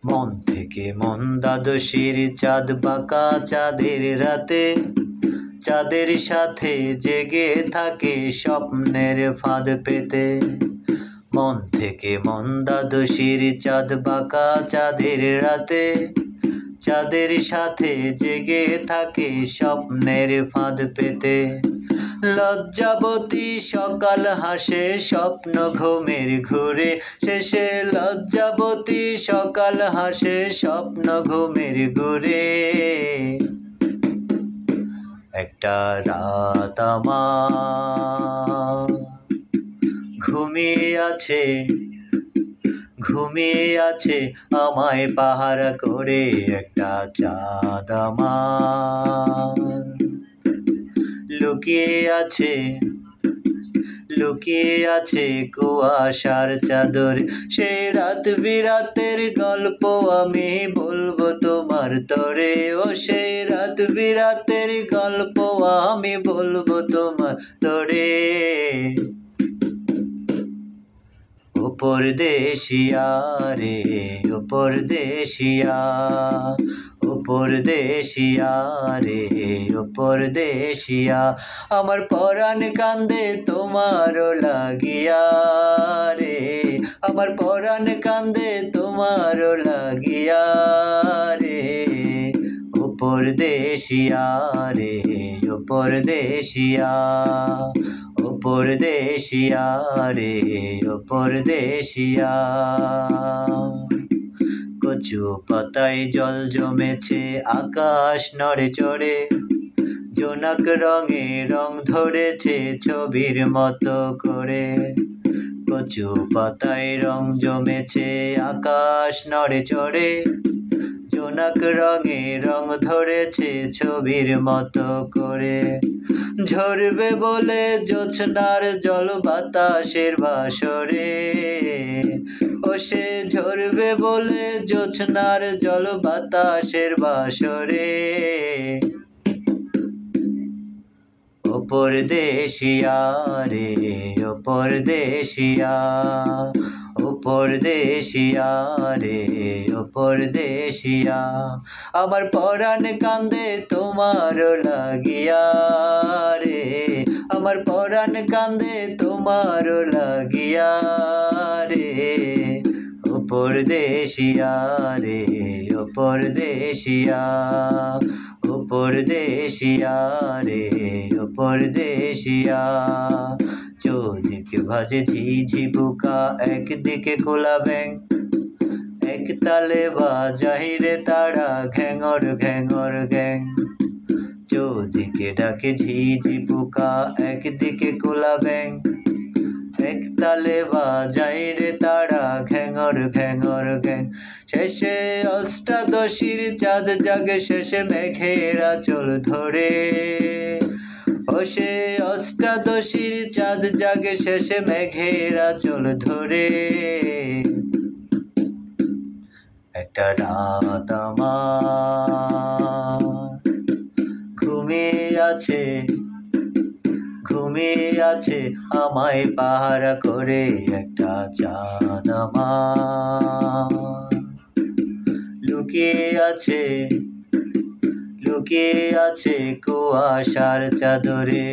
মন থেকে মন্দাদশীর চাঁদ বাঁকা চাঁদের রাতে, চাঁদের সাথে জেগে থাকে স্বপ্নের ফাঁদ পেতে। মন থেকে মন্দাদশীর চাঁদ বাঁকা চাঁদের রাতে, চাঁদের সাথে জেগে থাকে স্বপ্নের ফাঁদ পেতে। লজ্জাবতী সকাল হাসে স্বপ্ন ঘুমের ঘুরে শেষে, লজ্জাবতী সকাল হাসে স্বপ্ন ঘুমের ঘুরে। একটা রাত আমার ঘুমিয়ে আছে আমায় পাহারা করে। একটা চাঁদ আমার লুকিয়ে আছে কুয়াশার চাদর। সেই রাত বিরাতের গল্প আমি বলবো তোমার তরে, ও সেই রাত বিরাতের গল্প আমি বলবো তোমার তরে। ও পরদেশিয়া রে ও পরদেশিয়া, ও পরদেশিয়া রে ও পরদেশিয়া, আমার পরাণ কান্দে তোমার লাগিয়া রে, আমার পরাণ কান্দে তোমার লাগিয়া রে। ও পরদেশিয়া রে ও পরদেশিয়া, ও পরদেশিয়া রে ও পরদেশিয়া। কচু পাতায় জল জমেছে আকাশ নড়ে চড়ে, জোনাক রঙে রং ধরেছে ছবির মতো করে। কচু পাতায় রং জমেছে আকাশ নড়ে চড়ে, জোনাক রঙে রং ধরেছে ছবির মতো করে। ঝরবে বলে জোছনার জল বাতাসের বাসরে, ও সে ঝরবে বলে জোছনার জল বাতাসের বাসরে। ও পরদেশিয়া রে ও পরদেশিয়া, ও পরদেশিয়া রে ও পরদেশিয়া, আমার পরাণ কান্দে তোমার লাগিয়া রে, আমার পরাণ কান্দে তোমার লাগিয়া রে। ও পরদেশিয়া রে ও পরদেশিয়া, ও পরদেশিয়া রে ও পরদেশিয়া। চৌদিকে ভাজে ঝিঝি পোকা একদিকে খোলা ব্যাঙ, এক তালে বাজায় রে তারা ঘ্যাঙর ঘ্যাঙর ঘ্যাং। চৌদিকে ডাকে ঝিঝি পোকা একদিকে খোলা ব্যাঙ, এক তালে বাজায় রে তারা ঘ্যাঙর ঘ্যাঙর ঘ্যাং। শেষে অষ্টাদশীর চাঁদ জাগে শেষে মেঘের আঁচল ধরে, ও সে অষ্টাদশীর চাঁদ জাগে শেষে মেঘের আঁচল ধরে। একটা রাত আমার ঘুমিয়ে আছে আমায় পাহারা করে। একটা চাঁদ আমার লুকিয়ে আছে কুয়াশার চাদরে।